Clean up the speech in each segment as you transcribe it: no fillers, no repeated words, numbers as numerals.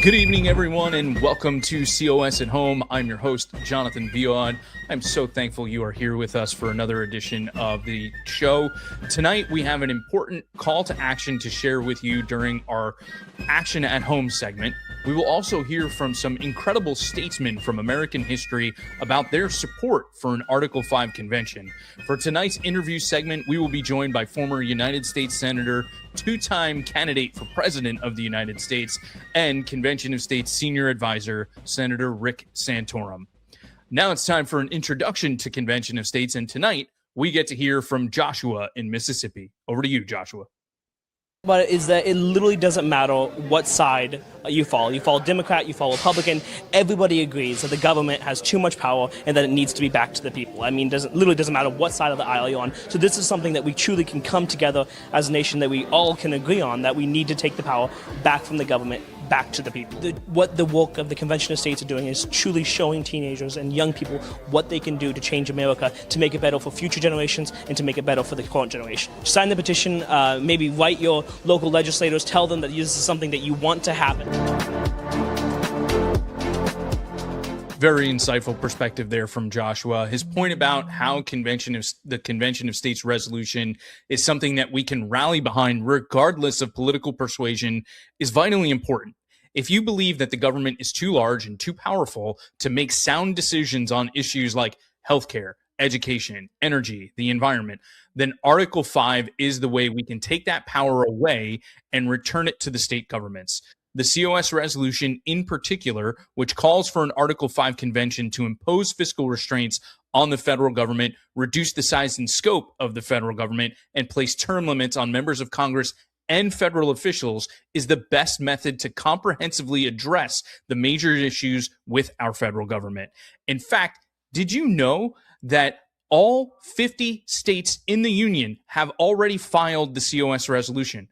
Good evening, everyone, and welcome to COS at Home. I'm your host, Jonathan Viod. I'm so thankful you are here with us for another edition of the show. Tonight, we have an important call to action to share with you during our Action at Home segment. We will also hear from some incredible statesmen from American history about their support for an Article 5 convention. For tonight's interview segment, we will be joined by former United States Senator, two-time candidate for President of the United States, and Convention of States Senior Advisor, Senator Rick Santorum. Now it's time for an introduction to Convention of States, and tonight we get to hear from Joshua in Mississippi. Over to you, Joshua. But is that it literally doesn't matter what side you fall. You fall Democrat, you fall Republican. Everybody agrees that the government has too much power and that it needs to be back to the people. I mean, literally doesn't matter what side of the aisle you're on. So this is something that we truly can come together as a nation, that we all can agree on, that we need to take the power back from the government, back to the people. What the work of the Convention of States are doing is truly showing teenagers and young people what they can do to change America, to make it better for future generations and to make it better for the current generation. Sign the petition, maybe write your local legislators, tell them that this is something that you want to happen. Very insightful perspective there from Joshua. His point about how the Convention of States resolution is something that we can rally behind regardless of political persuasion is vitally important. If you believe that the government is too large and too powerful to make sound decisions on issues like healthcare, education, energy, the environment, then Article 5 is the way we can take that power away and return it to the state governments. The COS resolution in particular, which calls for an Article 5 convention to impose fiscal restraints on the federal government, reduce the size and scope of the federal government, and place term limits on members of Congress and federal officials, is the best method to comprehensively address the major issues with our federal government. In fact, did you know that all 50 states in the union have already filed the COS resolution?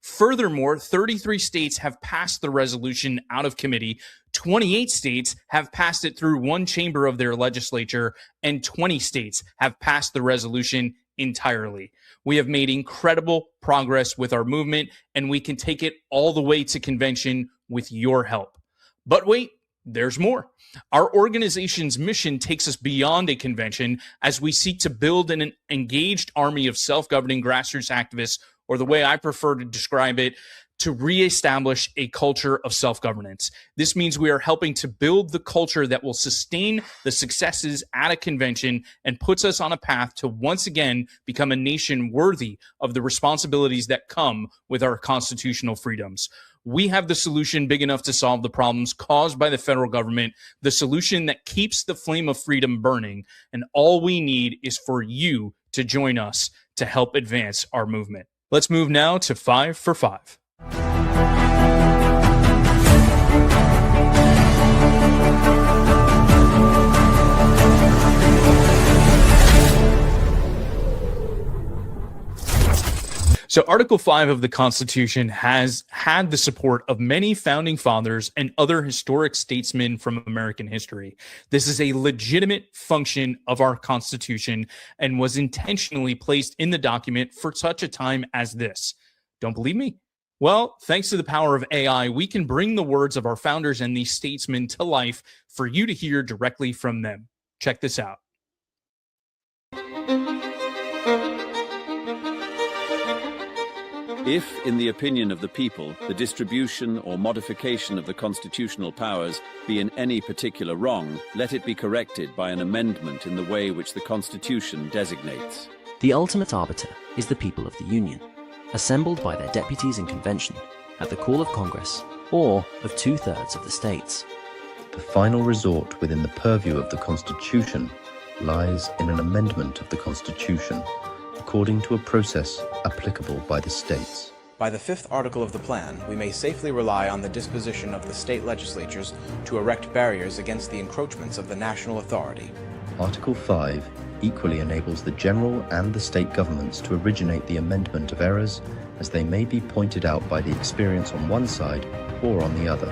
Furthermore, 33 states have passed the resolution out of committee, 28 states have passed it through one chamber of their legislature, and 20 states have passed the resolution entirely. We have made incredible progress with our movement, and we can take it all the way to convention with your help. But wait, there's more. Our organization's mission takes us beyond a convention as we seek to build an engaged army of self-governing grassroots activists, or the way I prefer to describe it, to reestablish a culture of self-governance. This means we are helping to build the culture that will sustain the successes at a convention and puts us on a path to once again become a nation worthy of the responsibilities that come with our constitutional freedoms. We have the solution big enough to solve the problems caused by the federal government, the solution that keeps the flame of freedom burning, and all we need is for you to join us to help advance our movement. Let's move now to 5 for 5. So Article 5 of the Constitution has had the support of many founding fathers and other historic statesmen from American history. This is a legitimate function of our Constitution and was intentionally placed in the document for such a time as this. Don't believe me? Well, thanks to the power of AI, we can bring the words of our founders and these statesmen to life for you to hear directly from them. Check this out. If, in the opinion of the people, the distribution or modification of the constitutional powers be in any particular wrong, let it be corrected by an amendment in the way which the Constitution designates. The ultimate arbiter is the people of the Union, assembled by their deputies in convention, at the call of Congress, or of 2/3 of the states. The final resort within the purview of the Constitution lies in an amendment of the Constitution, according to a process applicable by the states. By the 5th article of the plan, we may safely rely on the disposition of the state legislatures to erect barriers against the encroachments of the national authority. Article 5 equally enables the general and the state governments to originate the amendment of errors as they may be pointed out by the experience on one side or on the other.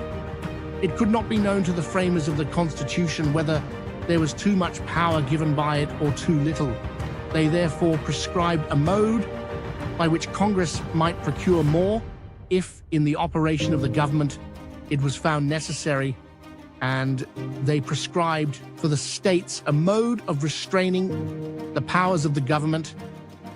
It could not be known to the framers of the Constitution whether there was too much power given by it or too little. They therefore prescribed a mode by which Congress might procure more if, in the operation of the government, it was found necessary, and they prescribed for the states a mode of restraining the powers of the government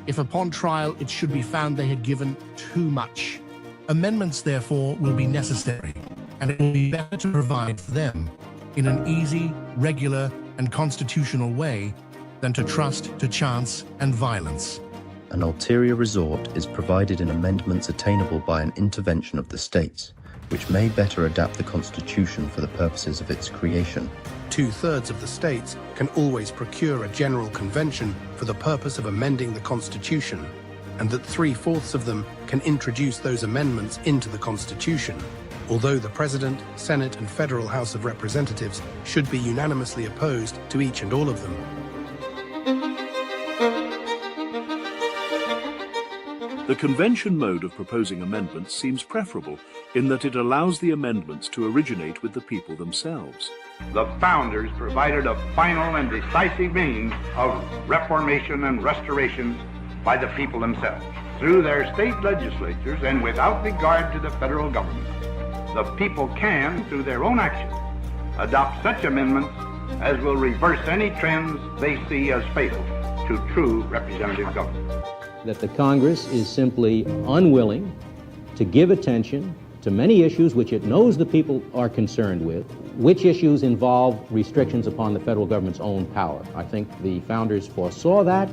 if upon trial it should be found they had given too much. Amendments, therefore, will be necessary, and it will be better to provide for them in an easy, regular, and constitutional way than to trust to chance and violence. An ulterior resort is provided in amendments attainable by an intervention of the states, which may better adapt the Constitution for the purposes of its creation. 2/3 of the states can always procure a general convention for the purpose of amending the Constitution, and that 3/4 of them can introduce those amendments into the Constitution, although the President, Senate, and Federal House of Representatives should be unanimously opposed to each and all of them. The convention mode of proposing amendments seems preferable in that it allows the amendments to originate with the people themselves. The founders provided a final and decisive means of reformation and restoration by the people themselves. Through their state legislatures and without regard to the federal government, the people can, through their own actions, adopt such amendments as will reverse any trends they see as fatal to true representative government. That the Congress is simply unwilling to give attention to many issues which it knows the people are concerned with, which issues involve restrictions upon the federal government's own power. I think the founders foresaw that,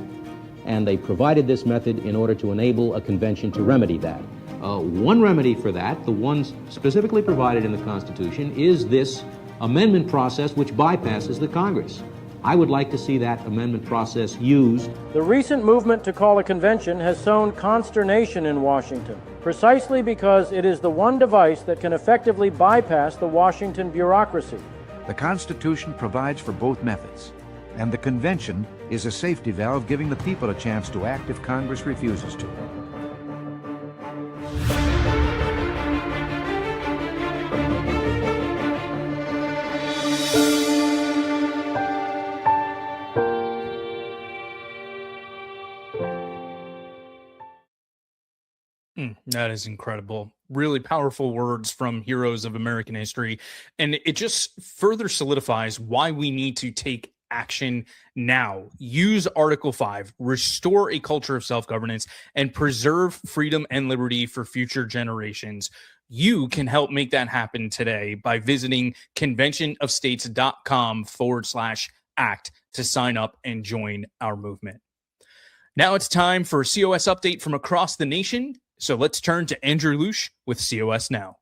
and they provided this method in order to enable a convention to remedy that. One remedy for that, the one specifically provided in the Constitution, is this amendment process which bypasses the Congress. I would like to see that amendment process used. The recent movement to call a convention has sown consternation in Washington, precisely because it is the one device that can effectively bypass the Washington bureaucracy. The Constitution provides for both methods, and the convention is a safety valve giving the people a chance to act if Congress refuses to. That is incredible. Really powerful words from heroes of American history. And it just further solidifies why we need to take action now. Use Article 5, restore a culture of self-governance, and preserve freedom and liberty for future generations. You can help make that happen today by visiting conventionofstates.com/act to sign up and join our movement. Now it's time for a COS update from across the nation. So let's turn to Andrew Lusch with COS Now.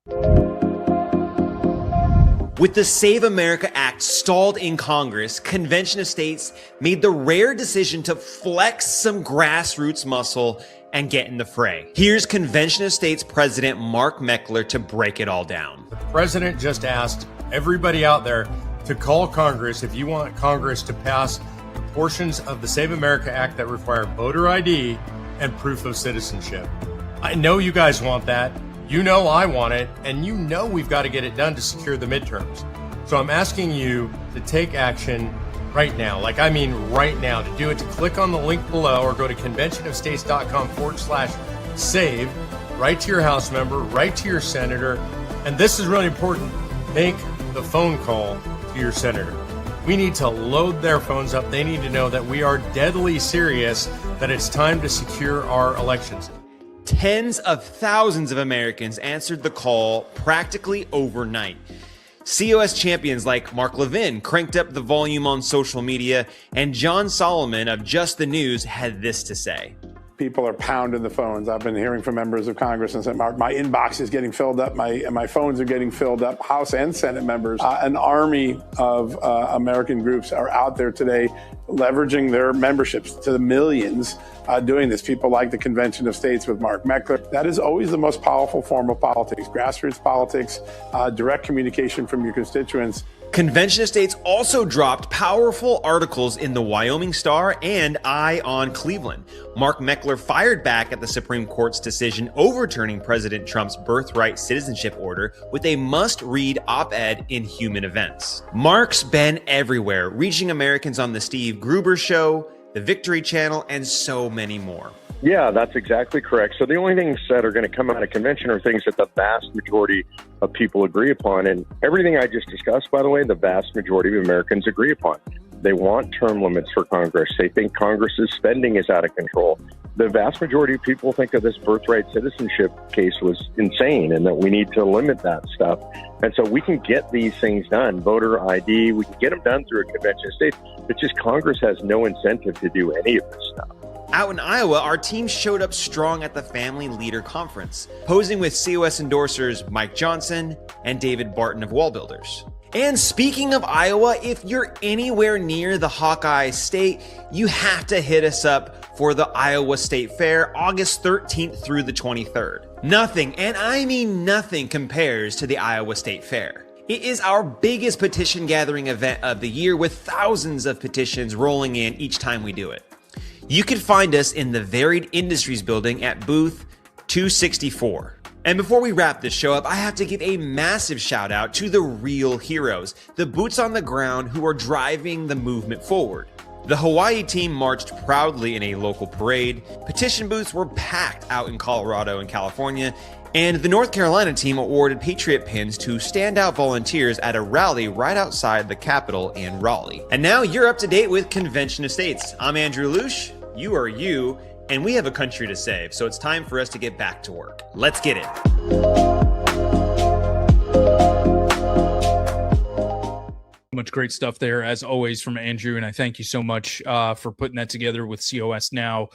With the Save America Act stalled in Congress, Convention of States made the rare decision to flex some grassroots muscle and get in the fray. Here's Convention of States President Mark Meckler to break it all down. The president just asked everybody out there to call Congress if you want Congress to pass the portions of the Save America Act that require voter ID and proof of citizenship. I know you guys want that. You know I want it, and you know we've got to get it done to secure the midterms. So I'm asking you to take action right now. Like, I mean right now. To do it, to click on the link below or go to conventionofstates.com/save, write to your House member, write to your senator, and this is really important, make the phone call to your senator. We need to load their phones up. They need to know that we are deadly serious, that it's time to secure our elections. Tens of thousands of Americans answered the call practically overnight. COS champions like Mark Levin cranked up the volume on social media, and John Solomon of Just the News had this to say. People are pounding the phones. I've been hearing from members of Congress and saying, my inbox is getting filled up, my phones are getting filled up. House and Senate members, an army of American groups are out there today leveraging their memberships to the millions doing this. People like the Convention of States with Mark Meckler. That is always the most powerful form of politics. Grassroots politics, direct communication from your constituents. Convention of States also dropped powerful articles in the Wyoming Star and Eye on Cleveland. Mark Meckler fired back at the Supreme Court's decision overturning President Trump's Birthright citizenship order with a must-read op-ed in Human Events. Mark's been everywhere, reaching Americans on The Steve Gruber Show, The Victory Channel, and so many more. Yeah, that's exactly correct. So the only things that are going to come out of convention are things that the vast majority of people agree upon. And everything I just discussed, by the way, the vast majority of Americans agree upon. They want term limits for Congress. They think Congress's spending is out of control. The vast majority of people think of this birthright citizenship case was insane and that we need to limit that stuff. And so we can get these things done, voter ID, we can get them done through a convention of states. It's just Congress has no incentive to do any of this stuff. Out in Iowa, our team showed up strong at the Family Leader Conference, posing with COS endorsers Mike Johnson and David Barton of Wall Builders. And speaking of Iowa, if you're anywhere near the Hawkeye State, you have to hit us up for the Iowa State Fair, August 13th through the 23rd. Nothing, and I mean nothing, compares to the Iowa State Fair. It is our biggest petition gathering event of the year, with thousands of petitions rolling in each time we do it. You can find us in the Varied Industries building at booth 264. And before we wrap this show up, I have to give a massive shout out to the real heroes, the boots on the ground who are driving the movement forward. The Hawaii team marched proudly in a local parade, petition booths were packed out in Colorado and California, and the North Carolina team awarded Patriot pins to standout volunteers at a rally right outside the Capitol in Raleigh. And now you're up to date with Convention of States. I'm Andrew Lusch, you are you, and we have a country to save, so it's time for us to get back to work. Let's get it. Much great stuff there, as always, from Andrew, and I thank you so much for putting that together with COS Now.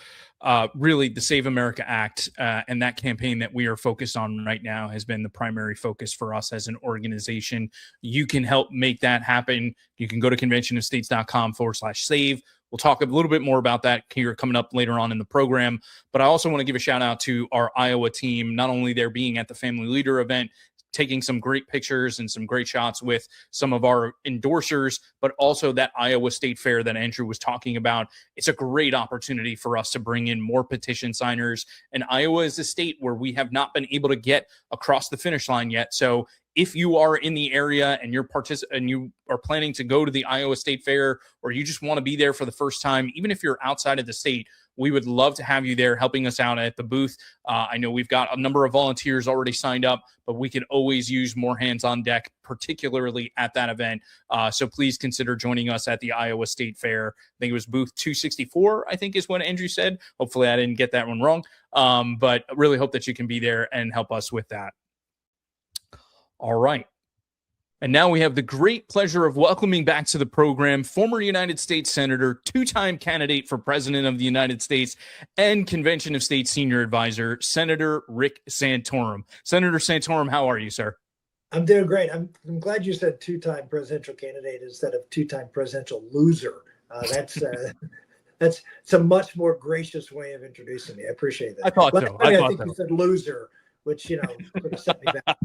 Really, the Save America Act and that campaign that we are focused on right now has been the primary focus for us as an organization. You can help make that happen. You can go to conventionofstates.com/save. We'll talk a little bit more about that here coming up later on in the program. But I also want to give a shout out to our Iowa team, not only there being at the Family Leader event, taking some great pictures and some great shots with some of our endorsers, but also that Iowa State Fair that Andrew was talking about. It's a great opportunity for us to bring in more petition signers. And Iowa is a state where we have not been able to get across the finish line yet. So if you are in the area and you are planning to go to the Iowa State Fair, or you just want to be there for the first time, even if you're outside of the state, we would love to have you there helping us out at the booth. I know we've got a number of volunteers already signed up, but we could always use more hands on deck, particularly at that event. So please consider joining us at the Iowa State Fair. I think it was booth 264, I think is what Andrew said. Hopefully I didn't get that one wrong. But really hope that you can be there and help us with that. All right. And now we have the great pleasure of welcoming back to the program former United States Senator, two-time candidate for President of the United States, and Convention of States Senior Advisor, Senator Rick Santorum. Senator Santorum, how are you, sir? I'm doing great. I'm glad you said two-time presidential candidate instead of two-time presidential loser. That's a much more gracious way of introducing me. I appreciate that. I thought so. I think you said loser, which, could have set me back.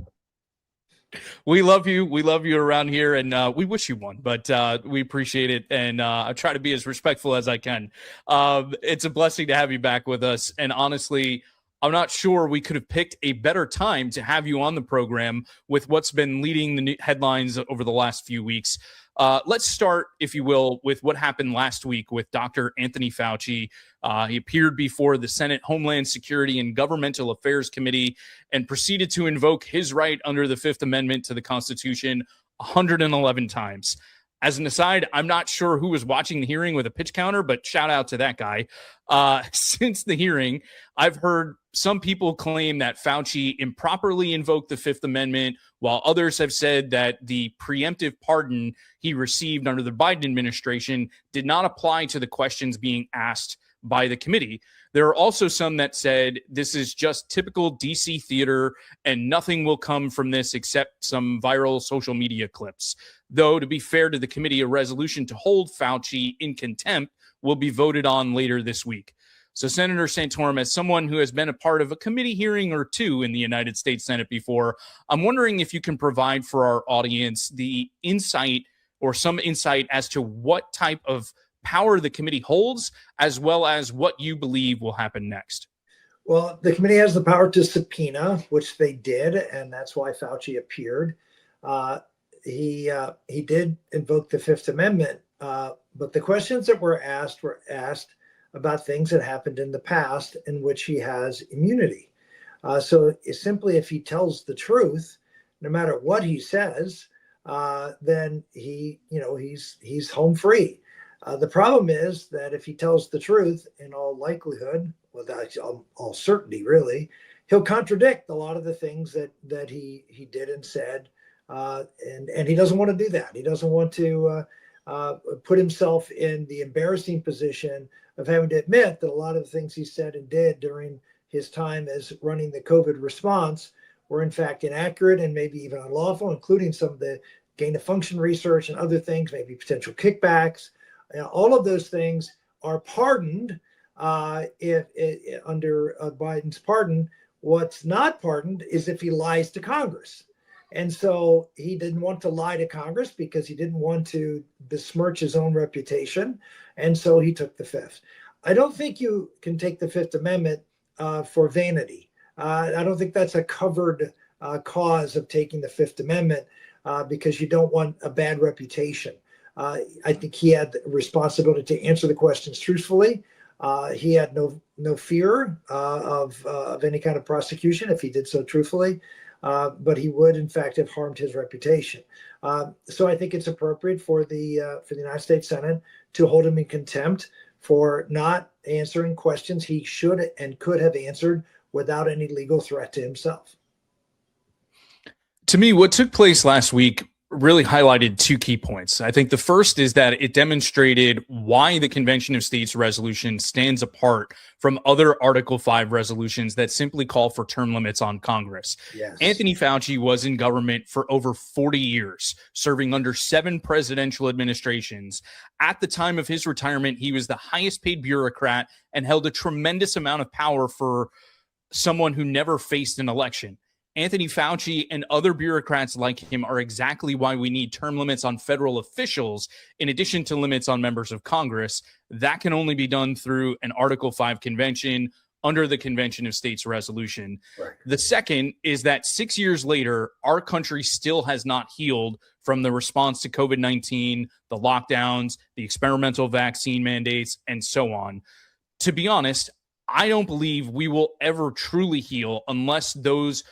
We love you. We love you around here, and we wish you one, but we appreciate it, and I try to be as respectful as I can. It's a blessing to have you back with us, and honestly, I'm not sure we could have picked a better time to have you on the program with what's been leading the headlines over the last few weeks. Let's start, if you will, with what happened last week with Dr. Anthony Fauci. He appeared before the Senate Homeland Security and Governmental Affairs Committee and proceeded to invoke his right under the Fifth Amendment to the Constitution 111 times. As an aside, I'm not sure who was watching the hearing with a pitch counter, but shout out to that guy. Since the hearing, I've heard some people claim that Fauci improperly invoked the Fifth Amendment, while others have said that the preemptive pardon he received under the Biden administration did not apply to the questions being asked by the committee. There are also some that said this is just typical DC theater and nothing will come from this except some viral social media clips. Though, to be fair to the committee, a resolution to hold Fauci in contempt will be voted on later this week. So, Senator Santorum, as someone who has been a part of a committee hearing or two in the United States Senate before, I'm wondering if you can provide for our audience the insight or some insight as to what type of power the committee holds, as well as what you believe will happen next. Well, the committee has the power to subpoena, which they did, and that's why Fauci appeared. He did invoke the Fifth Amendment, but the questions that were asked about things that happened in the past in which he has immunity. So it's simply, if he tells the truth, no matter what he says, then he's home free. The problem is that if he tells the truth, in all likelihood, without all certainty, really, he'll contradict a lot of the things that he did and said, and he doesn't want to do that. He doesn't want to put himself in the embarrassing position of having to admit that a lot of the things he said and did during his time as running the COVID response were in fact inaccurate and maybe even unlawful, including some of the gain of function research and other things, maybe potential kickbacks. All of those things are pardoned if under Biden's pardon. What's not pardoned is if he lies to Congress. And so he didn't want to lie to Congress because he didn't want to besmirch his own reputation. And so he took the Fifth. I don't think you can take the Fifth Amendment for vanity. I don't think that's a covered cause of taking the Fifth Amendment because you don't want a bad reputation. I think he had the responsibility to answer the questions truthfully. He had no fear of any kind of prosecution if he did so truthfully, but he would in fact have harmed his reputation. So I think it's appropriate for the United States Senate to hold him in contempt for not answering questions he should and could have answered without any legal threat to himself. To me, what took place last week really highlighted two key points. I think the first is that it demonstrated why the Convention of States resolution stands apart from other Article 5 resolutions that simply call for term limits on Congress. Yes. Anthony Fauci was in government for over 40 years, serving under 7 presidential administrations. At the time of his retirement, he was the highest paid bureaucrat and held a tremendous amount of power for someone who never faced an election. Anthony Fauci and other bureaucrats like him are exactly why we need term limits on federal officials, in addition to limits on members of Congress. That can only be done through an Article 5 convention under the Convention of States resolution. Right. The second is that 6 years later, our country still has not healed from the response to COVID-19, the lockdowns, the experimental vaccine mandates, and so on. To be honest, I don't believe we will ever truly heal unless those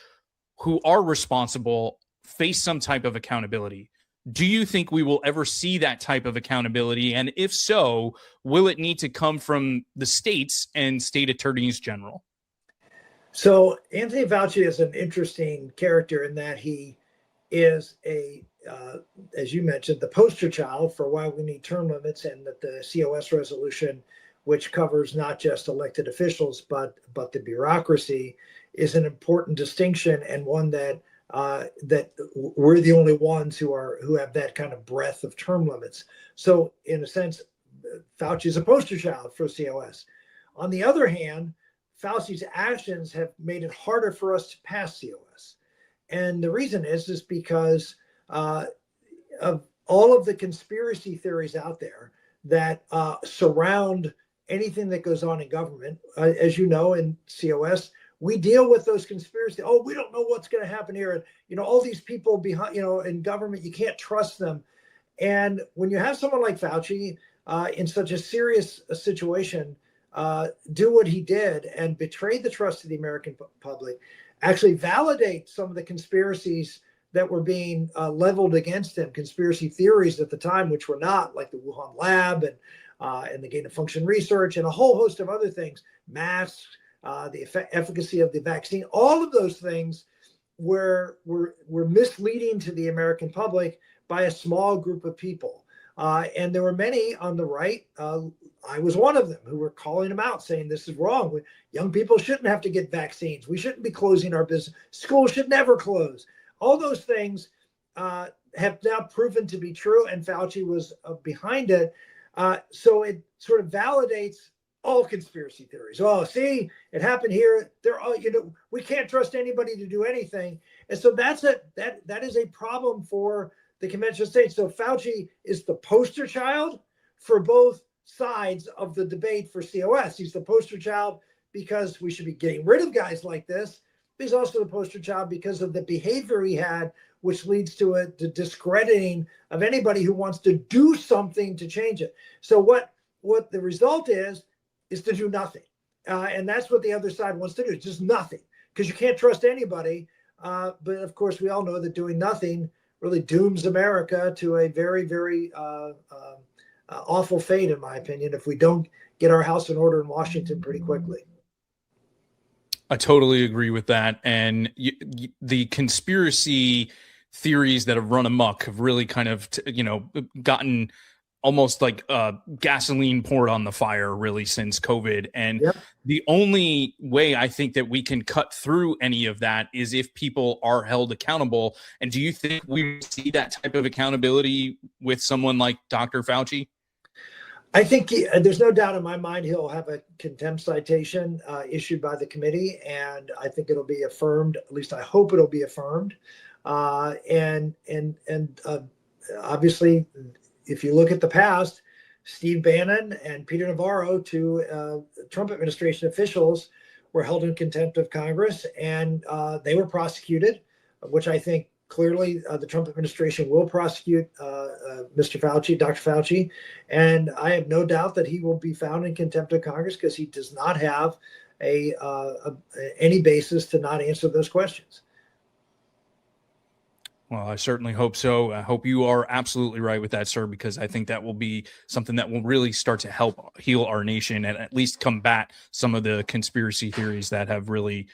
who are responsible face some type of accountability. Do you think we will ever see that type of accountability? And if so, will it need to come from the states and state attorneys general? So Anthony Fauci is an interesting character in that he is as you mentioned, the poster child for why we need term limits, and that the COS resolution, which covers not just elected officials, but the bureaucracy, is an important distinction, and one that we're the only ones who have that kind of breadth of term limits. So in a sense, Fauci is a poster child for COS. On the other hand, Fauci's actions have made it harder for us to pass COS. And the reason is because of all of the conspiracy theories out there that surround anything that goes on in government. As you know, in COS, we deal with those conspiracies. Oh, we don't know what's going to happen here. And, all these people behind, in government, you can't trust them. And when you have someone like Fauci in such a serious situation, do what he did and betray the trust of the American public, actually validate some of the conspiracies that were being leveled against him, conspiracy theories at the time, which were not, like the Wuhan lab and the gain of function research and a whole host of other things, masks, the efficacy of the vaccine. All of those things were misleading to the American public by a small group of people. And there were many on the right, I was one of them, who were calling him out, saying this is wrong. Young people shouldn't have to get vaccines. We shouldn't be closing our business. Schools should never close. All those things have now proven to be true, and Fauci was behind it. So it sort of validates all conspiracy theories. Oh, see, it happened here. They're all, we can't trust anybody to do anything. And so that is a problem for the Convention of States. So Fauci is the poster child for both sides of the debate for COS. He's the poster child because we should be getting rid of guys like this. He's also the poster child because of the behavior he had, which leads to the discrediting of anybody who wants to do something to change it. So what the result is, is to do nothing. And that's what the other side wants to do, just nothing, because you can't trust anybody. But of course, we all know that doing nothing really dooms America to a very, very awful fate, in my opinion, if we don't get our house in order in Washington pretty quickly. I totally agree with that. And the conspiracy theories that have run amok have really kind of, gotten almost like gasoline poured on the fire really since COVID. And the only way I think that we can cut through any of that is if people are held accountable. And do you think we see that type of accountability with someone like Dr. Fauci? I think there's no doubt in my mind he'll have a contempt citation issued by the committee, and I think it'll be affirmed. At least I hope it'll be affirmed. And obviously, if you look at the past, Steve Bannon and Peter Navarro, two Trump administration officials, were held in contempt of Congress, and they were prosecuted, which I think clearly the Trump administration will prosecute Mr. Fauci, Dr. Fauci, and I have no doubt that he will be found in contempt of Congress because he does not have any basis to not answer those questions. Well, I certainly hope so. I hope you are absolutely right with that, sir, because I think that will be something that will really start to help heal our nation and at least combat some of the conspiracy theories that have really,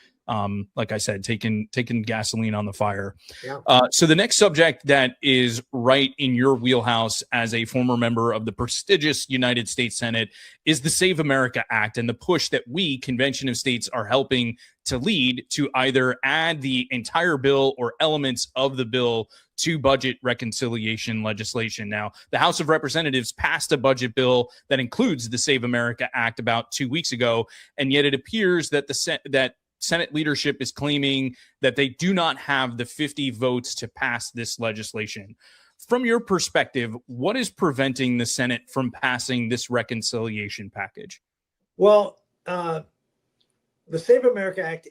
like I said, taken gasoline on the fire. Yeah. So the next subject that is right in your wheelhouse as a former member of the prestigious United States Senate is the Save America Act and the push that we, Convention of States, are helping to lead to either add the entire bill or elements of the bill to budget reconciliation legislation. Now, the House of Representatives passed a budget bill that includes the Save America Act about 2 weeks ago, and yet it appears that that Senate leadership is claiming that they do not have the 50 votes to pass this legislation. From your perspective, what is preventing the Senate from passing this reconciliation package? Well, the Save America Act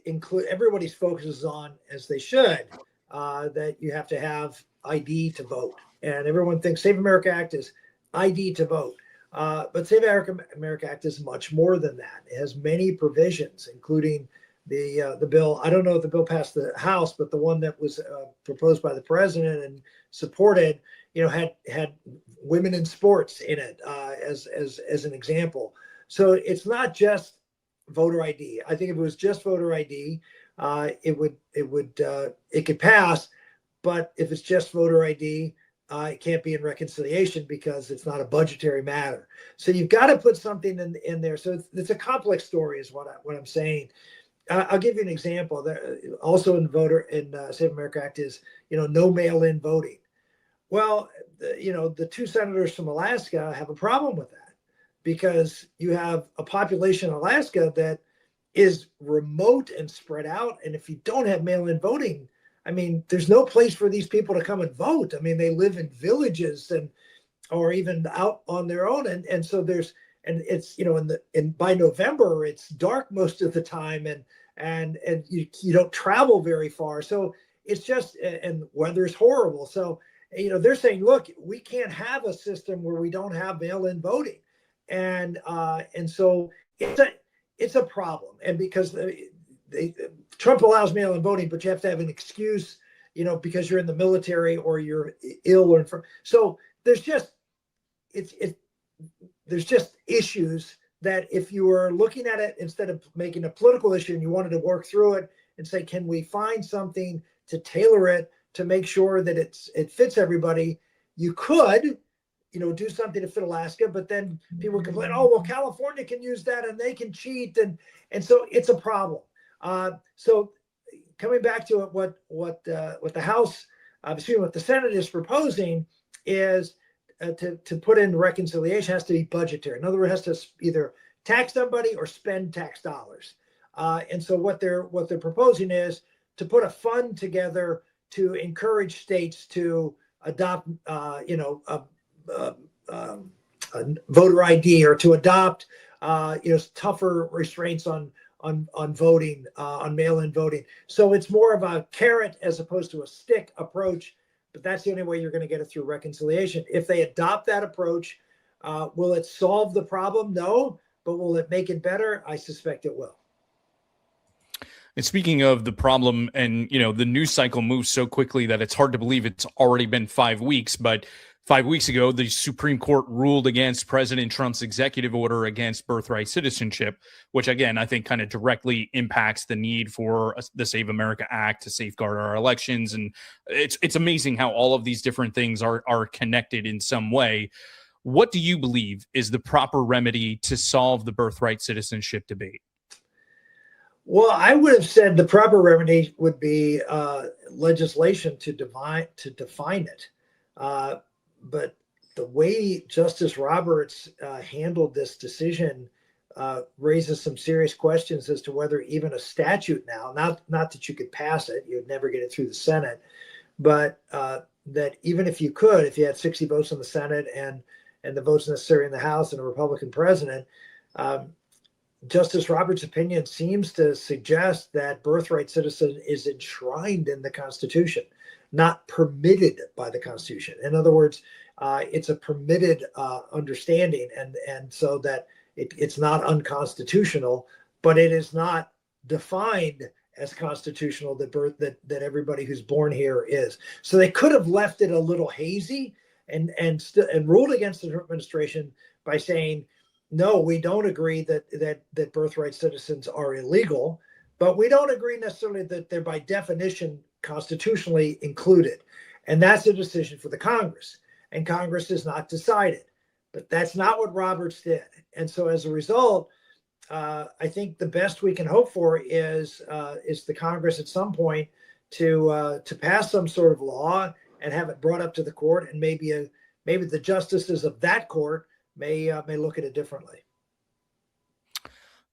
everybody's focuses on, as they should, that you have to have ID to vote. And everyone thinks Save America Act is ID to vote. But Save America Act is much more than that. It has many provisions, including the bill. I don't know if the bill passed the House, but the one that was proposed by the president and supported, had women in sports in it as an example. So it's not just voter ID. I think if it was just voter ID, it could pass. But if it's just voter ID, it can't be in reconciliation because it's not a budgetary matter. So you've got to put something in there. So it's a complex story, is what I'm saying. I'll give you an example. Also in Save America Act is no mail-in voting. Well, the two senators from Alaska have a problem with that because you have a population in Alaska that is remote and spread out, and if you don't have mail-in voting, I mean, there's no place for these people to come and vote. I mean, they live in villages or even out on their own, and so it's by November it's dark most of the time, and you don't travel very far, so it's just, and weather's horrible. So they're saying, look, we can't have a system where we don't have mail-in voting, and so it's a problem, and because Trump allows mail-in voting, but you have to have an excuse, because you're in the military or you're ill or so there's just issues that if you were looking at it instead of making a political issue and you wanted to work through it and say, can we find something to tailor it to make sure that it fits everybody, you could do something to fit Alaska, but then people complain, oh, well, California can use that and they can cheat, and so it's a problem. So coming back to it, what the House, what the Senate is proposing is to put in reconciliation has to be budgetary. In other words, it has to either tax somebody or spend tax dollars. And so what they're proposing is to put a fund together to encourage states to adopt, voter ID, or to adopt, tougher restraints on voting, on mail-in voting. So it's more of a carrot as opposed to a stick approach, but that's the only way you're going to get it through reconciliation. If they adopt that approach, will it solve the problem? No, but will it make it better? I suspect it will. And speaking of the problem, and the news cycle moves so quickly that it's hard to believe it's already been 5 weeks. But 5 weeks ago, the Supreme Court ruled against President Trump's executive order against birthright citizenship, which, again, I think kind of directly impacts the need for the Save America Act to safeguard our elections. And it's amazing how all of these different things are connected in some way. What do you believe is the proper remedy to solve the birthright citizenship debate? Well, I would have said the proper remedy would be legislation to define it. But the way Justice Roberts handled this decision raises some serious questions as to whether even a statute now, not that you could pass it, you'd never get it through the Senate, but that even if you could, if you had 60 votes in the Senate and the votes necessary in the House and a Republican president, Justice Roberts' opinion seems to suggest that birthright citizen is enshrined in the Constitution, not permitted by the Constitution. In other words, it's a permitted understanding, and so that it's not unconstitutional, but it is not defined as constitutional that everybody who's born here is. So they could have left it a little hazy and ruled against the administration by saying, no, we don't agree that birthright citizens are illegal, but we don't agree necessarily that they're by definition constitutionally included. And that's a decision for the Congress. And Congress has not decided. But that's not what Roberts did. And so as a result, I think the best we can hope for is the Congress at some point to pass some sort of law and have it brought up to the court, and maybe the justices of that court may look at it differently.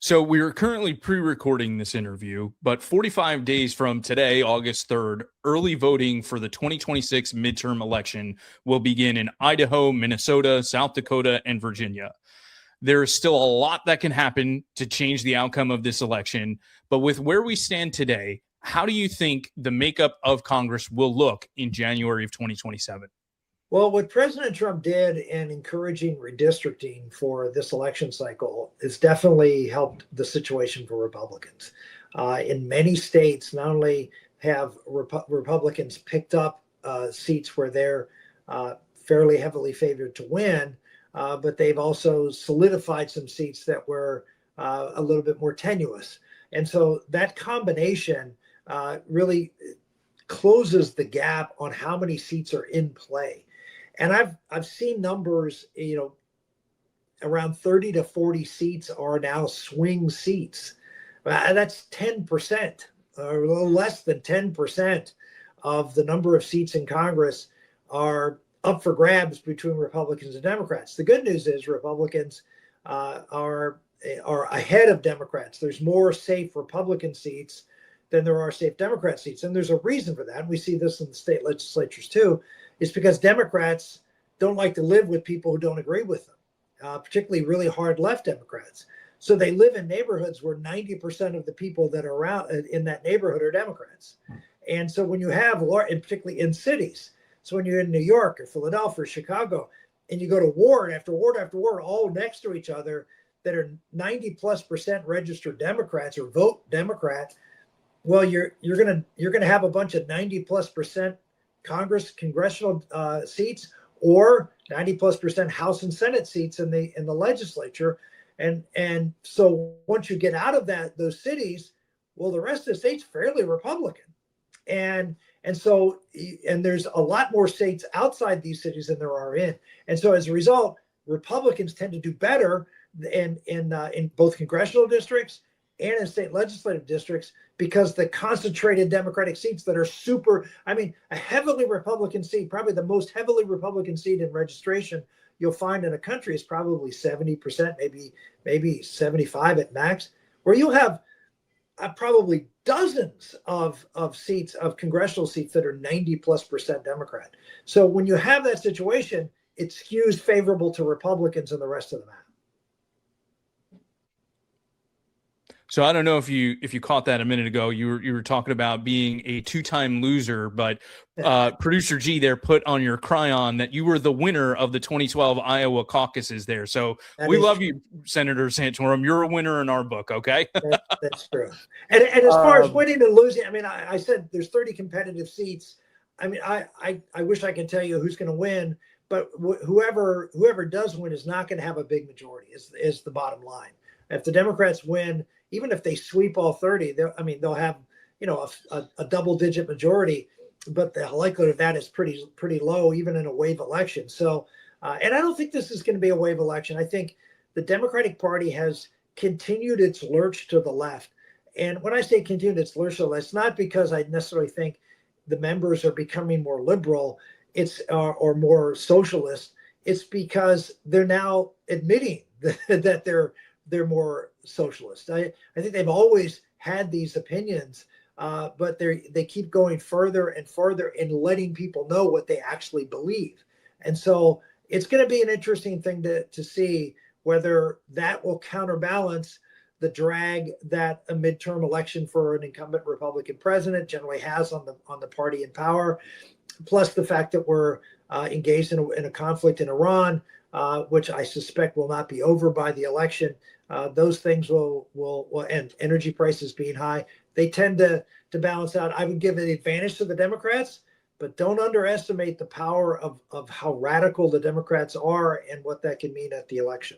So we're currently pre-recording this interview, but 45 days from today, August 3rd, early voting for the 2026 midterm election will begin in Idaho, Minnesota, South Dakota, and Virginia. There is still a lot that can happen to change the outcome of this election, but with where we stand today, how do you think the makeup of Congress will look in January of 2027? Well, what President Trump did in encouraging redistricting for this election cycle has definitely helped the situation for Republicans. In many states, not only have Republicans picked up seats where they're fairly heavily favored to win, but they've also solidified some seats that were a little bit more tenuous. And so that combination really closes the gap on how many seats are in play. And I've seen numbers, around 30 to 40 seats are now swing seats. That's 10%, or a little less than 10% of the number of seats in Congress are up for grabs between Republicans and Democrats. The good news is Republicans are ahead of Democrats. There's more safe Republican seats than there are safe Democrat seats. And there's a reason for that. We see this in the state legislatures too. It's because Democrats don't like to live with people who don't agree with them, particularly really hard left Democrats. So they live in neighborhoods where 90% of the people that are around in that neighborhood are Democrats. And so when you have, and particularly in cities, so when you're in New York or Philadelphia or Chicago, and you go to ward after ward after ward, all next to each other, that are 90+% registered Democrats or vote Democrat, well, you're gonna have a bunch of 90+% congressional seats, or 90+% House and Senate seats in the legislature, and so once you get out of those cities, well, the rest of the state's fairly Republican, and so there's a lot more states outside these cities than there are in, and so as a result, Republicans tend to do better in both congressional districts and in state legislative districts, because the concentrated Democratic seats that are a heavily Republican seat, probably the most heavily Republican seat in registration you'll find in a country is probably 70%, maybe 75 at max, where you'll have probably dozens of seats, of congressional seats that are 90+% Democrat. So when you have that situation, it skews favorable to Republicans and the rest of the map. So I don't know if you caught that a minute ago. You were talking about being a two-time loser, but producer G there put on your cryon that you were the winner of the 2012 Iowa caucuses there. So we love you, Senator Santorum. You're a winner in our book. Okay, that's true. And as far as winning and losing, I mean, I said there's 30 competitive seats. I mean, I wish I could tell you who's going to win, but whoever does win is not going to have a big majority. Is the bottom line. If the Democrats win, even if they sweep all 30, they'll have, a double-digit majority, but the likelihood of that is pretty low, even in a wave election. So, and I don't think this is going to be a wave election. I think the Democratic Party has continued its lurch to the left. And when I say continued its lurch to the left, it's not because I necessarily think the members are becoming more liberal, or more socialist. It's because they're now admitting that they're more socialist. I think they've always had these opinions, but they keep going further and further and letting people know what they actually believe. And so it's going to be an interesting thing to see whether that will counterbalance the drag that a midterm election for an incumbent Republican president generally has on the party in power, plus the fact that we're engaged in a conflict in Iran, which I suspect will not be over by the election. Those things will and energy prices being high, they tend to balance out. I would give an advantage to the Democrats, but don't underestimate the power of how radical the Democrats are and what that can mean at the election.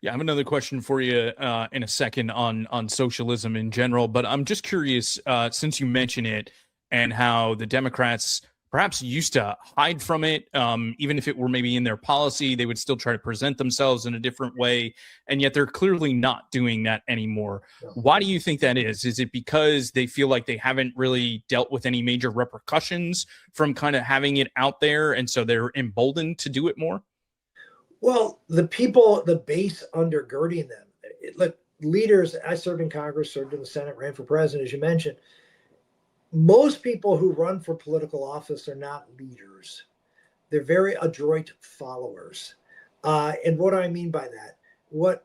Yeah, I have another question for you in a second on socialism in general, but I'm just curious, since you mention it and how the Democrats perhaps used to hide from it, even if it were maybe in their policy, they would still try to present themselves in a different way, and yet they're clearly not doing that anymore. Why do you think that is? Is it because they feel like they haven't really dealt with any major repercussions from kind of having it out there, and so they're emboldened to do it more? Well, the people, the base undergirding them, look, leaders, I served in Congress, served in the Senate, ran for president, as you mentioned. Most people who run for political office are not leaders. They're very adroit followers. And what do I mean by that? What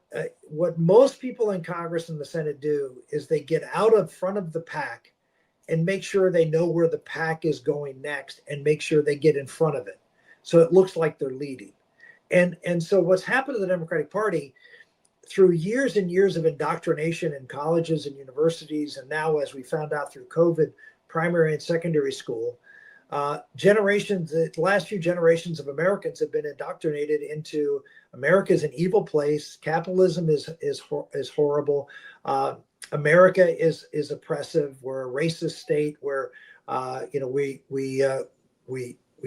most people in Congress and the Senate do is they get out in front of the pack and make sure they know where the pack is going next and make sure they get in front of it. So it looks like they're leading. And so what's happened to the Democratic Party through years and years of indoctrination in colleges and universities, and now, as we found out through COVID, primary and secondary school, the last few generations of Americans have been indoctrinated into America is an evil place. Capitalism is horrible. America is oppressive. We're a racist state where we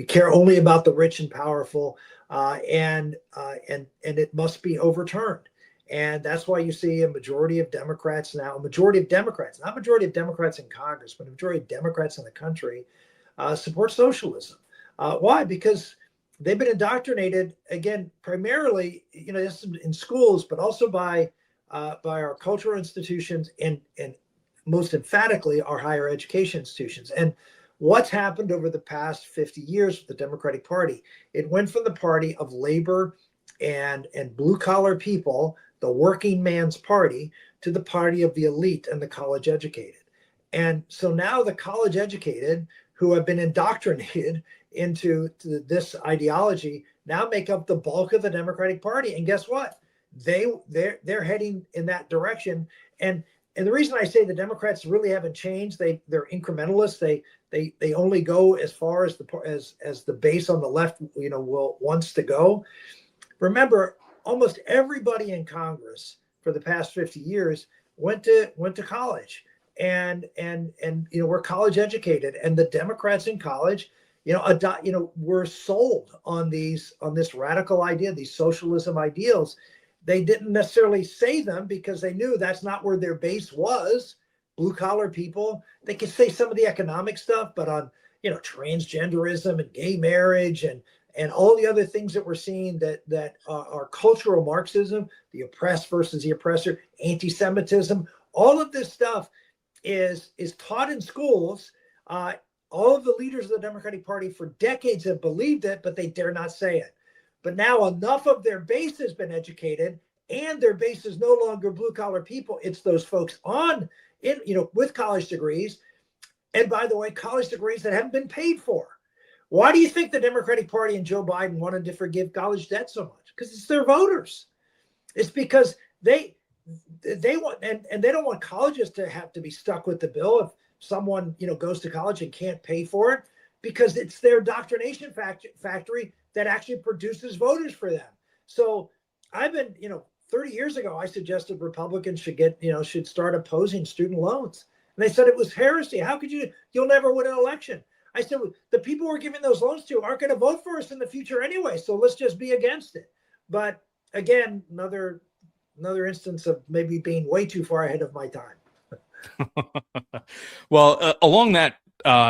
care only about the rich and powerful, and it must be overturned. And that's why you see a majority of Democrats now, not majority of Democrats in Congress, but a majority of Democrats in the country support socialism. Why? Because they've been indoctrinated, again, primarily, in schools, but also by our cultural institutions and most emphatically our higher education institutions. And what's happened over the past 50 years with the Democratic Party? It went from the party of labor and blue collar people, the working man's party, to the party of the elite and the college educated. And so now the college educated who have been indoctrinated into this ideology now make up the bulk of the Democratic Party. And guess what? They're heading in that direction. And the reason I say the Democrats really haven't changed, they're incrementalists. They only go as far as the base on the left, wants to go. Remember, almost everybody in Congress for the past 50 years went to college, and we're college educated, and the Democrats in college, were sold on this radical idea, these socialism ideals. They didn't necessarily say them because they knew that's not where their base was. Blue collar people, they could say some of the economic stuff, but on transgenderism and gay marriage and all the other things that we're seeing that are cultural Marxism, the oppressed versus the oppressor, anti-Semitism, all of this stuff is taught in schools. All of the leaders of the Democratic Party for decades have believed it, but they dare not say it. But now enough of their base has been educated and their base is no longer blue collar people. It's those folks with college degrees. And by the way, college degrees that haven't been paid for. Why do you think the Democratic Party and Joe Biden wanted to forgive college debt so much? Because it's their voters. It's because they want, and they don't want colleges to have to be stuck with the bill if someone, goes to college and can't pay for it, because it's their indoctrination factory that actually produces voters for them. So I've been, 30 years ago, I suggested Republicans should start opposing student loans. And they said it was heresy. How could you'll never win an election. I said, the people we're giving those loans to aren't going to vote for us in the future anyway. So let's just be against it. But again, another instance of maybe being way too far ahead of my time. Well, along that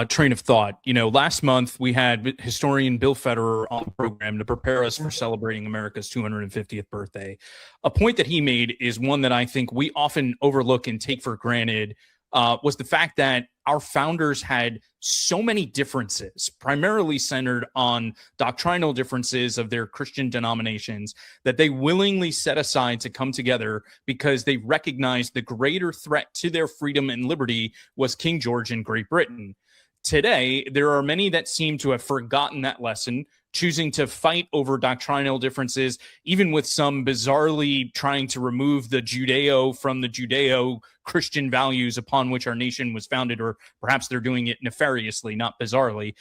train of thought, last month we had historian Bill Federer on the program to prepare us for celebrating America's 250th birthday. A point that he made is one that I think we often overlook and take for granted, was the fact that our founders had so many differences, primarily centered on doctrinal differences of their Christian denominations, that they willingly set aside to come together because they recognized the greater threat to their freedom and liberty was King George in Great Britain. Today, there are many that seem to have forgotten that lesson, choosing to fight over doctrinal differences, even with some bizarrely trying to remove the Judeo from the Judeo-Christian values upon which our nation was founded, or perhaps they're doing it nefariously, not bizarrely,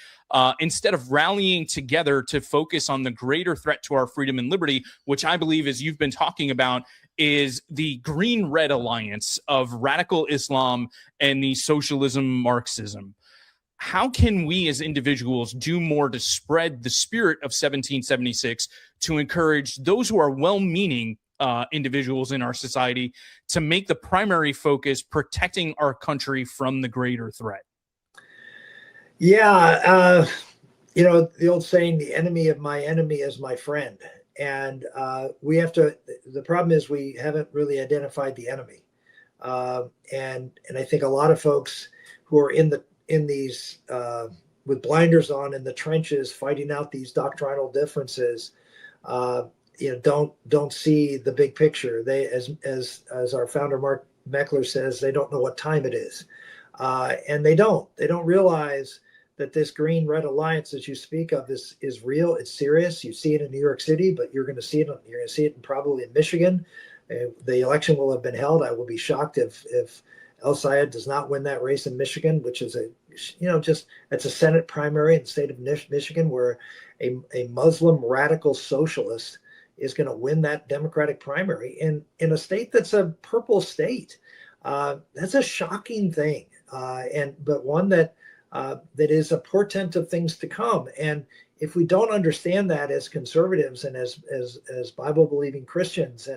instead of rallying together to focus on the greater threat to our freedom and liberty, which I believe, as you've been talking about, is the green-red alliance of radical Islam and the socialism Marxism. How can we as individuals do more to spread the spirit of 1776 to encourage those who are well-meaning individuals in our society to make the primary focus protecting our country from the greater threat? Yeah, the old saying, the enemy of my enemy is my friend. And we have to, the problem is we haven't really identified the enemy. And I think a lot of folks who are in these with blinders on in the trenches fighting out these doctrinal differences, don't see the big picture. They, as our founder Mark Meckler says, they don't know what time it is, and they don't realize that this green-red alliance, as you speak of, is real. It's serious. You see it in New York City, but you're going to see it probably in Michigan. The election will have been held. I will be shocked if El Sayed does not win that race in Michigan, which is it's a Senate primary in the state of Michigan, where a Muslim radical socialist is going to win that Democratic primary in a state that's a purple state. That's a shocking thing, but one that is a portent of things to come. And if we don't understand that as conservatives and as Bible believing Christians,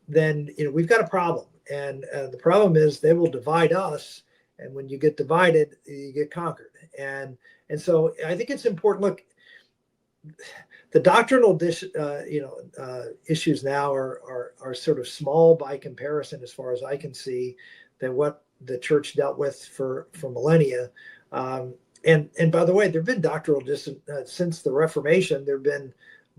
then we've got a problem. And the problem is they will divide us, and when you get divided, you get conquered. And so I think it's important. Look, the doctrinal issues now are sort of small by comparison, as far as I can see, than what the church dealt with for millennia. And by the way, there have been doctrinal since the Reformation. There have been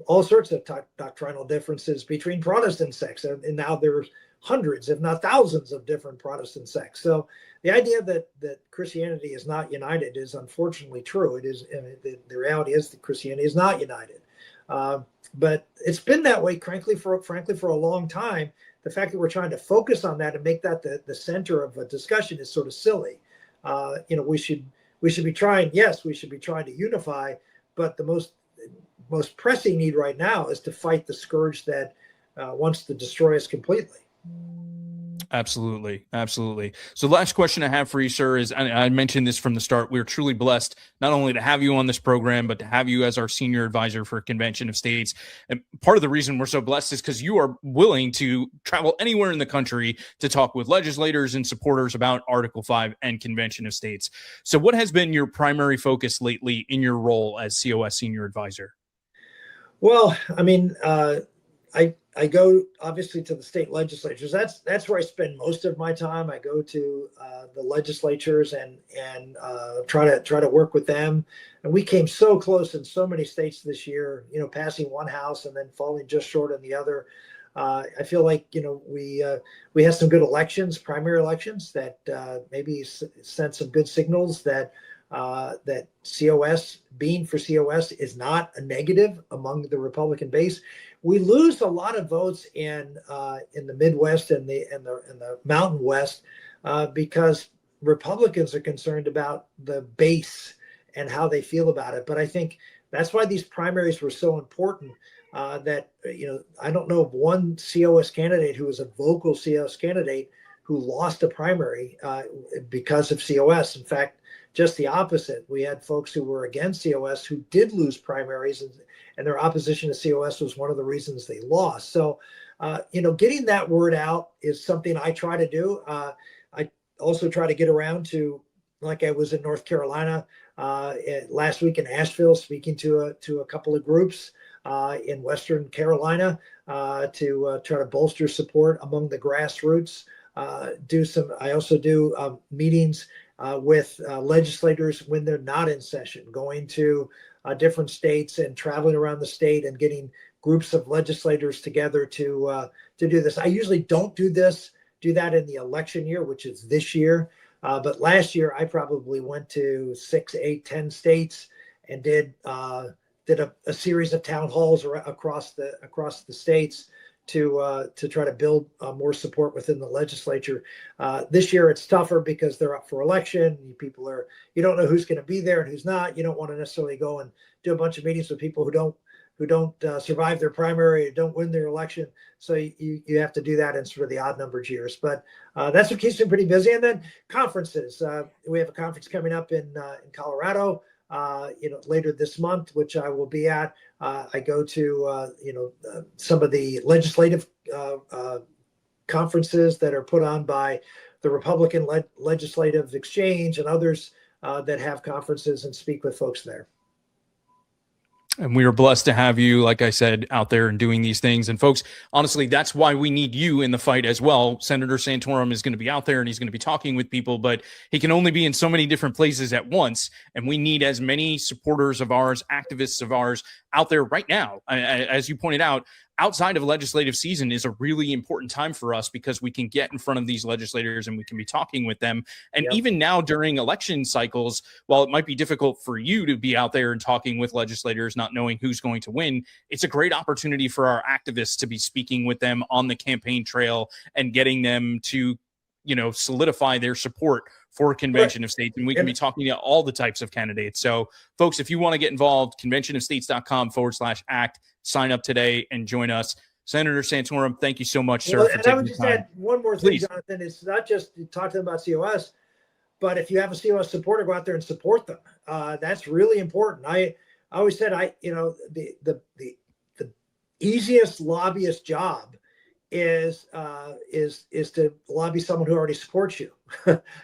all sorts of doctrinal differences between Protestant sects, and now there's hundreds, if not thousands, of different Protestant sects. So the idea that Christianity is not united is unfortunately true. It is. The reality is that Christianity is not united, but it's been that way, frankly, for a long time. The fact that we're trying to focus on that and make that the center of a discussion is sort of silly. We should be trying. Yes, we should be trying to unify, but the most pressing need right now is to fight the scourge that wants to destroy us completely. Absolutely. Absolutely. So the last question I have for you, sir, is, I mentioned this from the start, we're truly blessed not only to have you on this program, but to have you as our senior advisor for Convention of States. And part of the reason we're so blessed is because you are willing to travel anywhere in the country to talk with legislators and supporters about Article 5 and Convention of States. So what has been your primary focus lately in your role as COS senior advisor? Well, I mean, I go obviously to the state legislatures. That's where I spend most of my time. I go to the legislatures and try to work with them. And we came so close in so many states this year, passing one house and then falling just short on the other. I feel like, we had some good elections, primary elections that maybe sent some good signals that that COS, being for COS, is not a negative among the Republican base. We lose a lot of votes in the Midwest and the Mountain West because Republicans are concerned about the base and how they feel about it. But I think that's why these primaries were so important. That I don't know of one COS candidate who was a vocal COS candidate who lost a primary because of COS. In fact, just the opposite. We had folks who were against COS who did lose primaries, and their opposition to COS was one of the reasons they lost. So, getting that word out is something I try to do. I also try to get around to, like I was in North Carolina last week in Asheville, speaking to a couple of groups in Western Carolina to try to bolster support among the grassroots. I also do meetings with legislators when they're not in session, going to different states and traveling around the state and getting groups of legislators together to do this. I usually don't do that in the election year, which is this year. But last year, I probably went to 6, 8, 10 states and did a series of town halls across the states to try to build more support within the legislature. This year, it's tougher because they're up for election. You don't know who's going to be there and who's not. You don't want to necessarily go and do a bunch of meetings with people who don't survive their primary or don't win their election. So you have to do that in sort of the odd numbered years. But that's what keeps me pretty busy. And then conferences. We have a conference coming up in Colorado, later this month, which I will be at. I go to some of the legislative conferences that are put on by the Republican Legislative Exchange and others that have conferences, and speak with folks there. And we are blessed to have you, like I said, out there and doing these things. And folks, honestly, that's why we need you in the fight as well. Senator Santorum is going to be out there and he's going to be talking with people, but he can only be in so many different places at once. And we need as many supporters of ours, activists of ours out there right now. As you pointed out, outside of legislative season is a really important time for us because we can get in front of these legislators and we can be talking with them. And even now during election cycles, while it might be difficult for you to be out there and talking with legislators, not knowing who's going to win, it's a great opportunity for our activists to be speaking with them on the campaign trail and getting them to, solidify their support for Convention of States. And we can be talking to all the types of candidates. So folks, if you want to get involved, conventionofstates.com/act, sign up today and join us. Senator Santorum, thank you so much, sir. And I would just add one more thing, Jonathan. It's not just talking about COS, but if you have a COS supporter, go out there and support them. That's really important. I always said, the easiest lobbyist job is to lobby someone who already supports you,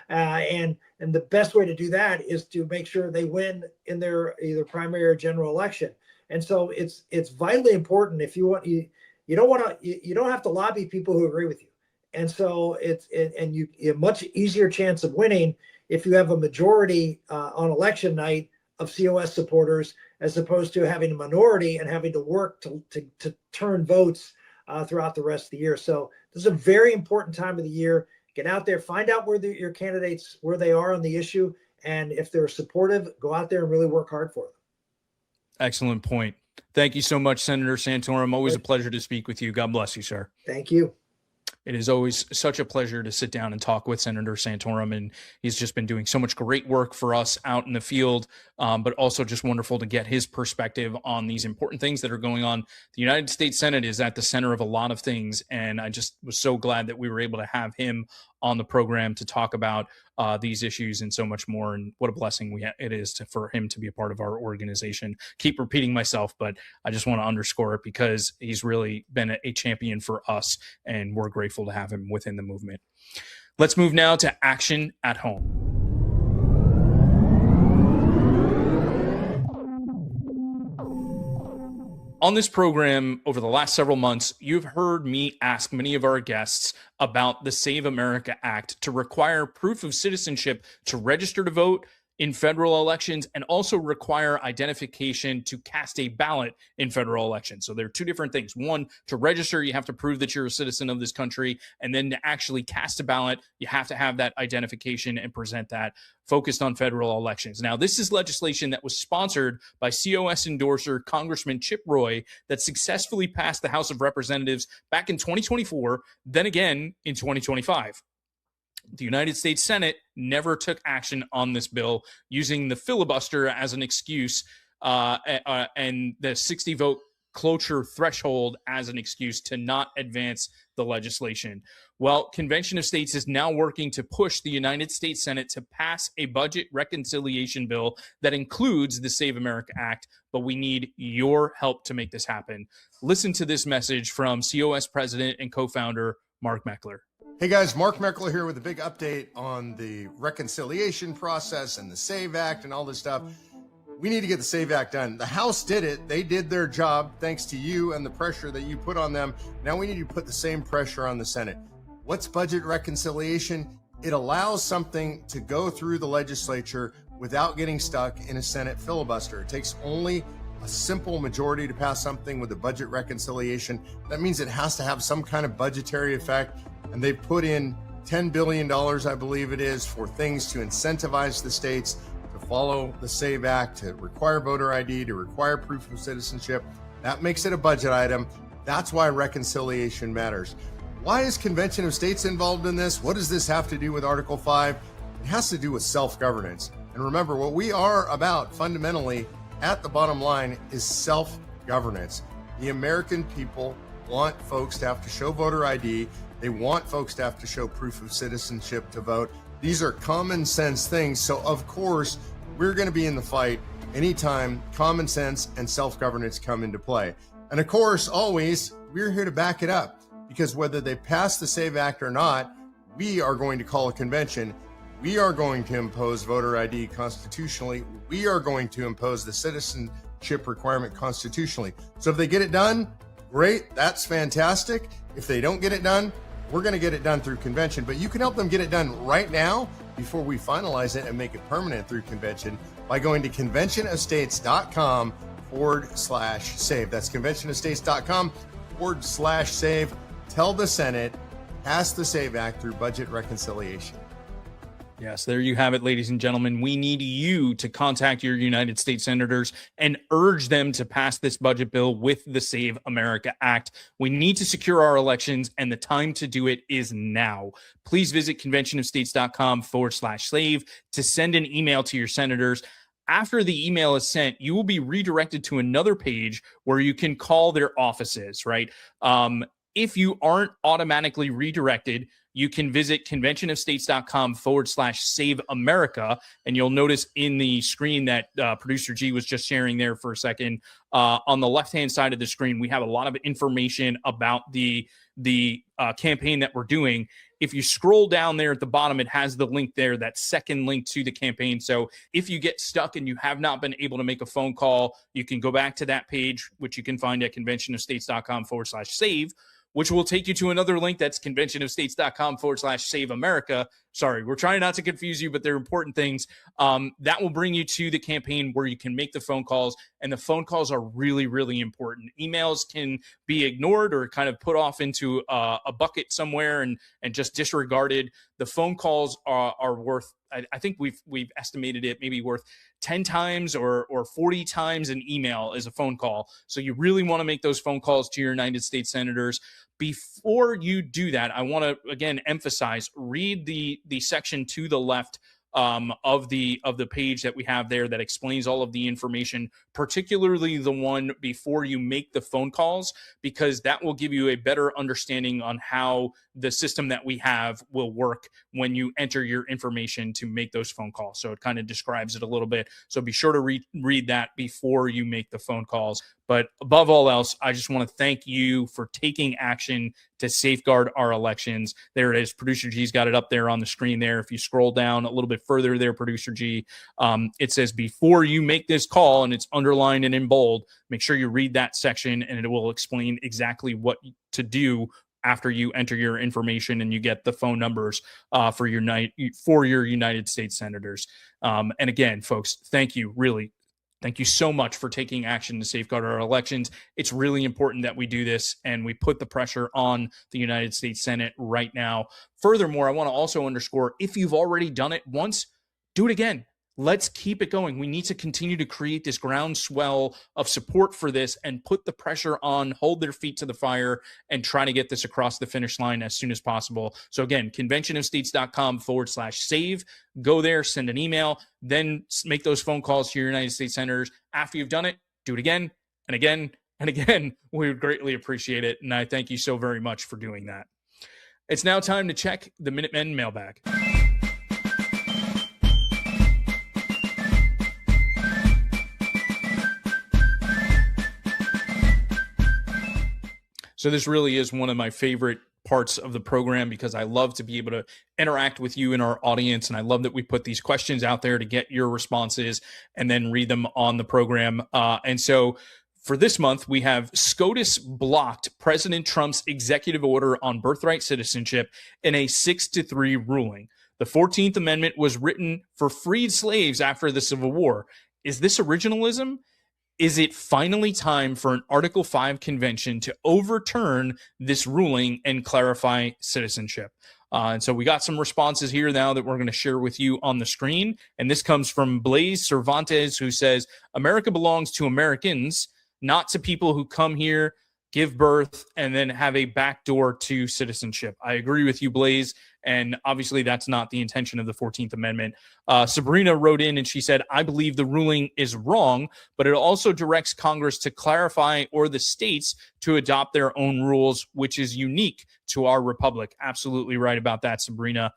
and the best way to do that is to make sure they win in their either primary or general election. And so it's vitally important. If you want, you don't have to lobby people who agree with you, and so you have a much easier chance of winning if you have a majority on election night of COS supporters, as opposed to having a minority and having to work to turn votes throughout the rest of the year. So this is a very important time of the year. Get out there, find out where your candidates, where they are on the issue. And if they're supportive, go out there and really work hard for them. Excellent point. Thank you so much, Senator Santorum. Always a pleasure to speak with you. God bless you, sir. Thank you. It is always such a pleasure to sit down and talk with Senator Santorum, and he's just been doing so much great work for us out in the field, but also just wonderful to get his perspective on these important things that are going on. The United States Senate is at the center of a lot of things, and I just was so glad that we were able to have him on the program to talk about these issues and so much more. And what a blessing it is for him to be a part of our organization. Keep repeating myself, but I just want to underscore it because he's really been a champion for us, and we're grateful to have him within the movement. Let's move now to action at home. On this program, over the last several months, you've heard me ask many of our guests about the Save America Act to require proof of citizenship to register to vote, in federal elections and also require identification to cast a ballot in federal elections. So there are two different things. One, to register, you have to prove that you're a citizen of this country. And then to actually cast a ballot, you have to have that identification and present that, focused on federal elections. Now, this is legislation that was sponsored by COS endorser Congressman Chip Roy that successfully passed the House of Representatives back in 2024, then again in 2025. The United States Senate never took action on this bill, using the filibuster as an excuse and the 60-vote cloture threshold as an excuse to not advance the legislation. Well, Convention of States is now working to push the United States Senate to pass a budget reconciliation bill that includes the Save America Act, but we need your help to make this happen. Listen to this message from COS president and co-founder Mark Meckler. Hey guys, Mark Meckler here with a big update on the reconciliation process and the SAVE Act and all this stuff. We need to get the SAVE Act done. The House did it. They did their job thanks to you and the pressure that you put on them. Now we need to put the same pressure on the Senate. What's budget reconciliation? It allows something to go through the legislature without getting stuck in a Senate filibuster. It takes only a simple majority to pass something with a budget reconciliation. That means it has to have some kind of budgetary effect. And they've put in $10 billion, I believe it is, for things to incentivize the states to follow the SAVE Act, to require voter ID, to require proof of citizenship. That makes it a budget item. That's why reconciliation matters. Why is Convention of States involved in this? What does this have to do with Article 5? It has to do with self-governance. And remember, what we are about fundamentally at the bottom line is self-governance. The American people want folks to have to show voter ID. They want folks to have to show proof of citizenship to vote. These are common sense things. So of course, we're going to be in the fight anytime common sense and self-governance come into play. And of course, always, we're here to back it up, because whether they pass the SAVE Act or not, we are going to call a convention. We are going to impose voter ID constitutionally. We are going to impose the citizenship requirement constitutionally. So if they get it done, great, that's fantastic. If they don't get it done, we're going to get it done through convention. But you can help them get it done right now before we finalize it and make it permanent through convention by going to conventionofstates.com/save. That's conventionofstates.com/save. Tell the Senate, pass the SAVE Act through budget reconciliation. Yes, there you have it, ladies and gentlemen. We need you to contact your United States senators and urge them to pass this budget bill with the Save America Act. We need to secure our elections, and the time to do it is now. Please visit conventionofstates.com/save to send an email to your senators. After the email is sent, you will be redirected to another page where you can call their offices, right? If you aren't automatically redirected, you can visit conventionofstates.com/save America. And you'll notice in the screen that producer G was just sharing there for a second, on the left-hand side of the screen, we have a lot of information about the campaign that we're doing. If you scroll down there at the bottom, it has the link there, that second link to the campaign. So if you get stuck and you have not been able to make a phone call, you can go back to that page, which you can find at conventionofstates.com/save, which will take you to another link. That's conventionofstates.com/save America. Sorry, we're trying not to confuse you, but they're important things. That will bring you to the campaign where you can make the phone calls, and the phone calls are really, really important. Emails can be ignored or kind of put off into a bucket somewhere and just disregarded. The phone calls are worth, I think we've estimated it maybe worth 10 times or 40 times an email is a phone call. So you really want to make those phone calls to your United States senators. Before you do that, I want to, again, emphasize, read the section to the left of the page that we have there that explains all of the information, particularly the one before you make the phone calls, because that will give you a better understanding on how the system that we have will work when you enter your information to make those phone calls. So it kind of describes it a little bit. So be sure to read that before you make the phone calls. But above all else, I just want to thank you for taking action to safeguard our elections. There it is. Producer G's got it up there on the screen there. If you scroll down a little bit further there, Producer G, it says before you make this call, and it's underlined and in bold. Make sure you read that section, and it will explain exactly what to do after you enter your information and you get the phone numbers for your United States senators. And again, folks, thank you, really. Thank you so much for taking action to safeguard our elections. It's really important that we do this, and we put the pressure on the United States Senate right now. Furthermore, I want to also underscore, if you've already done it once, do it again. Let's keep it going. We need to continue to create this groundswell of support for this and put the pressure on, hold their feet to the fire, and try to get this across the finish line as soon as possible. So again, conventionofstates.com/save. Go there, send an email, then make those phone calls to your United States senators. After you've done it, do it again and again and again. We would greatly appreciate it, and I thank you so very much for doing that. It's now time to check the Minutemen mailbag. So this really is one of my favorite parts of the program because I love to be able to interact with you in our audience, and I love that we put these questions out there to get your responses and then read them on the program. And so for this month, we have SCOTUS blocked President Trump's executive order on birthright citizenship in a 6-3 ruling. The 14th Amendment was written for freed slaves after the Civil War. Is this originalism? Is it finally time for an Article 5 convention to overturn this ruling and clarify citizenship? And so we got some responses here now that we're going to share with you on the screen. And this comes from Blaise Cervantes, who says, America belongs to Americans, not to people who come here, give birth, and then have a backdoor to citizenship. I agree with you, Blaise. And obviously, that's not the intention of the 14th Amendment. Sabrina wrote in and she said, I believe the ruling is wrong, but it also directs Congress to clarify or the states to adopt their own rules, which is unique to our republic. Absolutely right about that, Sabrina.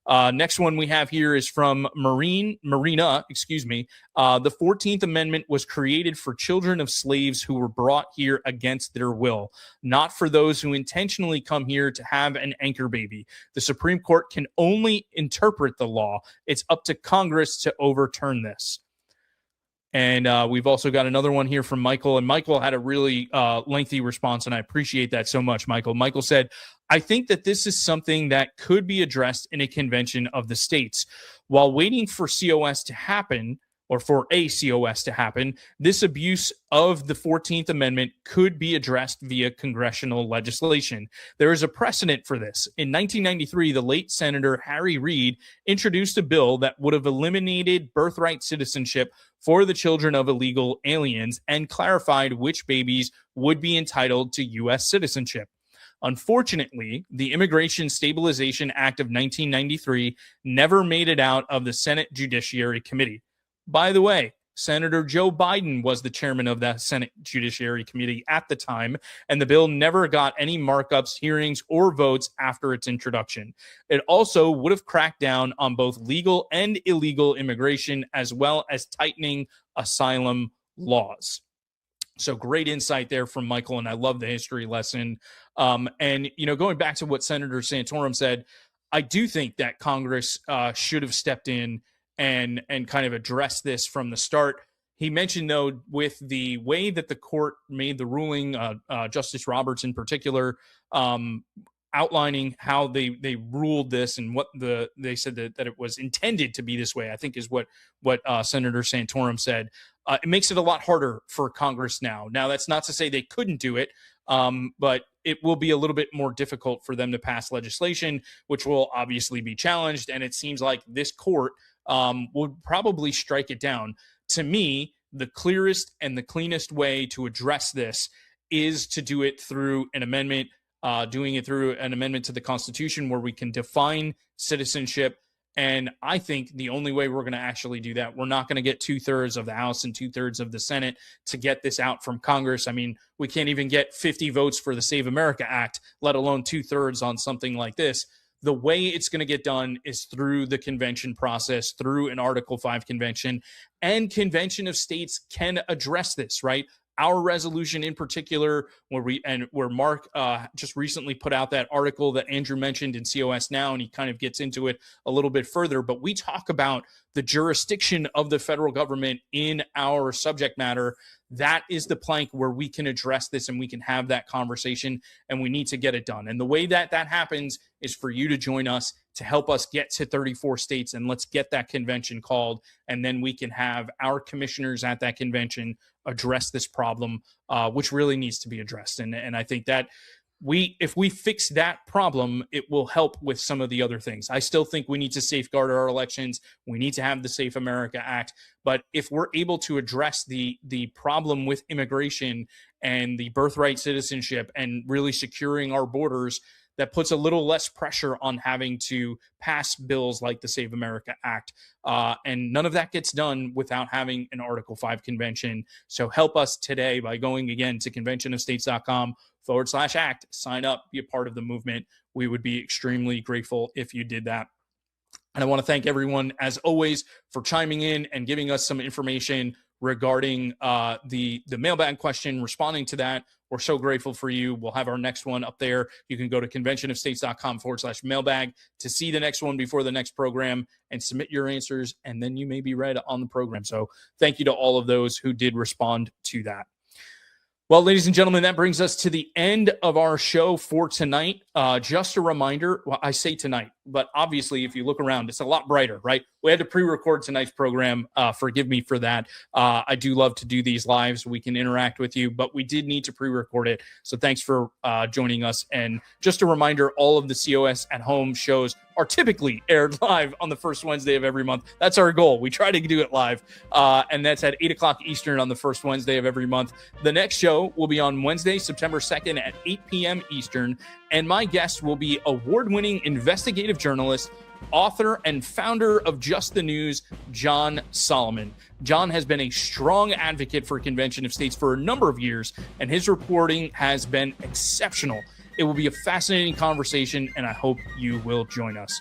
Next one we have here is from Marina. The 14th Amendment was created for children of slaves who were brought here against their will, not for those who intentionally come here to have an anchor baby. The Supreme Court can only interpret the law. It's up to Congress to overturn this. And we've also got another one here from Michael. And Michael had a really lengthy response, and I appreciate that so much, Michael. Michael said, I think that this is something that could be addressed in a convention of the states. While waiting for COS to happen, or for a COS to happen, this abuse of the 14th Amendment could be addressed via congressional legislation. There is a precedent for this. In 1993, the late Senator Harry Reid introduced a bill that would have eliminated birthright citizenship for the children of illegal aliens and clarified which babies would be entitled to U.S. citizenship. Unfortunately, the Immigration Stabilization Act of 1993 never made it out of the Senate Judiciary Committee. By the way, Senator Joe Biden was the chairman of that Senate Judiciary Committee at the time, and the bill never got any markups, hearings, or votes after its introduction. It also would have cracked down on both legal and illegal immigration, as well as tightening asylum laws. So great insight there from Michael, and I love the history lesson. And, you know, going back to what Senator Santorum said, I do think that Congress should have stepped in and kind of address this from the start. He mentioned, though, with the way that the court made the ruling, Justice Roberts in particular, outlining how they ruled this and what they said that it was intended to be this way, I think is what Senator Santorum said. It makes it a lot harder for Congress now. Now, that's not to say they couldn't do it, but it will be a little bit more difficult for them to pass legislation, which will obviously be challenged. And it seems like this court would probably strike it down. To me, the clearest and the cleanest way to address this is to do it through an amendment, doing it through an amendment to the Constitution where we can define citizenship. And I think the only way we're going to actually do that, we're not going to get 2/3 of the House and 2/3 of the Senate to get this out from Congress. I mean, we can't even get 50 votes for the Save America Act, let alone 2/3 on something like this. The way it's going to get done is through the convention process, through an Article 5 convention, and convention of states can address this, right? Our resolution in particular, where Mark just recently put out that article that Andrew mentioned in COS Now, and he kind of gets into it a little bit further, but we talk about the jurisdiction of the federal government in our subject matter, that is the plank where we can address this and we can have that conversation, and we need to get it done. And the way that that happens is for you to join us, to help us get to 34 states, and let's get that convention called, and then we can have our commissioners at that convention address this problem, which really needs to be addressed. And I think that if we fix that problem, it will help with some of the other things. I still think we need to safeguard our elections. We need to have the Safe America Act. But if we're able to address the problem with immigration and the birthright citizenship and really securing our borders, that puts a little less pressure on having to pass bills like the Save America Act. And none of that gets done without having an Article 5 convention. So help us today by going again to conventionofstates.com/act, sign up, be a part of the movement. We would be extremely grateful if you did that. And I want to thank everyone, as always, for chiming in and giving us some information regarding the mailbag question, responding to that. We're so grateful for you. We'll have our next one up there. You can go to conventionofstates.com/mailbag to see the next one before the next program and submit your answers, and then you may be read on the program. So thank you to all of those who did respond to that. Well, ladies and gentlemen, that brings us to the end of our show for tonight. Just a reminder, well, I say tonight, but obviously if you look around, it's a lot brighter, right? We had to pre-record tonight's program. Forgive me for that. I do love to do these live so we can interact with you, but we did need to pre-record it. So thanks for joining us. And just a reminder, all of the COS at Home shows are typically aired live on the first Wednesday of every month. That's our goal. We try to do it live. And that's at 8 o'clock Eastern on the first Wednesday of every month. The next show will be on Wednesday, September 2nd at 8 p.m. Eastern. And my guest will be award-winning investigative journalist, author, and founder of Just the News, John Solomon. John has been a strong advocate for Convention of States for a number of years, and his reporting has been exceptional. It will be a fascinating conversation, and I hope you will join us.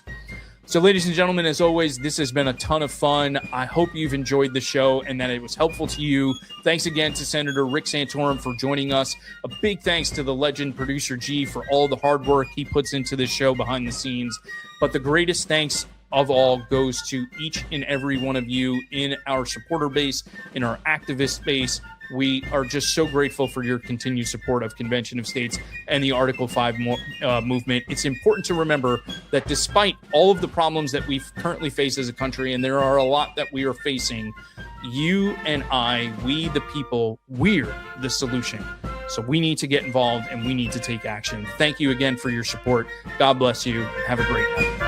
So, ladies and gentlemen, as always, this has been a ton of fun. I hope you've enjoyed the show and that it was helpful to you. Thanks again to Senator Rick Santorum for joining us. A big thanks to the legend producer G for all the hard work he puts into this show behind the scenes. But the greatest thanks of all goes to each and every one of you in our supporter base, in our activist base. We are just so grateful for your continued support of Convention of States and the Article 5 movement. It's important to remember that despite all of the problems that we currently face as a country, and there are a lot that we are facing, you and I, we the people, we're the solution. So we need to get involved and we need to take action. Thank you again for your support. God bless you. Have a great night.